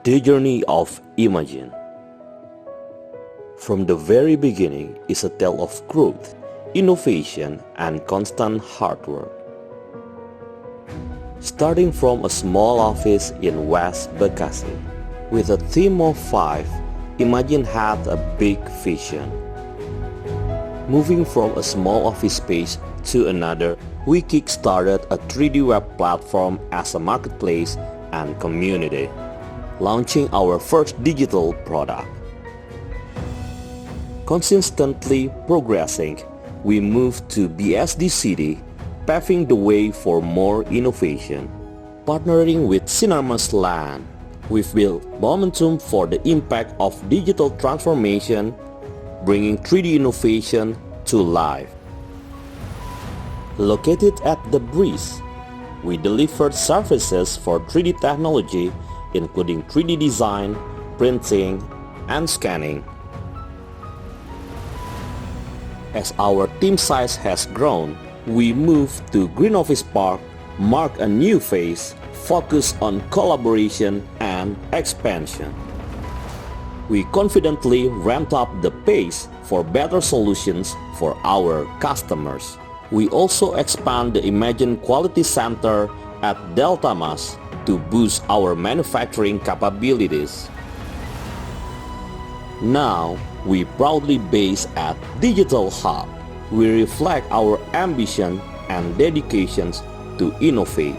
The Journey of Imajin. From the very beginning is a tale of growth, innovation, and constant hard work. Starting from a small office in West Bekasi, with a team of 5, Imajin had a big vision. Moving from a small office space to another, we kickstarted a 3D web platform as a marketplace and community, launching our first digital product. Consistently progressing, we moved to BSD City, paving the way for more innovation. Partnering with Sinarmas Land, we've built momentum for the impact of digital transformation, bringing 3D innovation to life. Located at The Breeze, we delivered services for 3D technology including 3D design, printing, and scanning. As our team size has grown, we moved to Green Office Park, mark a new phase focused on collaboration and expansion. We confidently ramped up the pace for better solutions for our customers. We also expand the Imajin Quality Center at Delta Mas to boost our manufacturing capabilities. Now, we proudly base at Digital Hub. We reflect our ambition and dedications to innovate.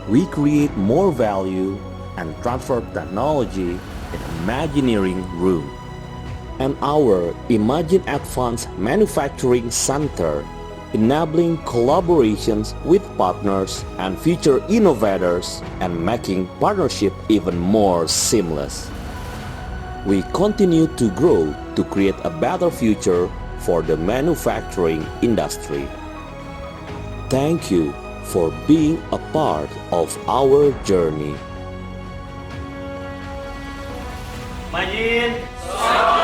We create more value and transfer technology in Imagineering Room. And our Imajin Advanced Manufacturing Center, enabling collaborations with partners and future innovators and making partnership even more seamless. We continue to grow to create a better future for the manufacturing industry. Thank you for being a part of our journey. Imajin!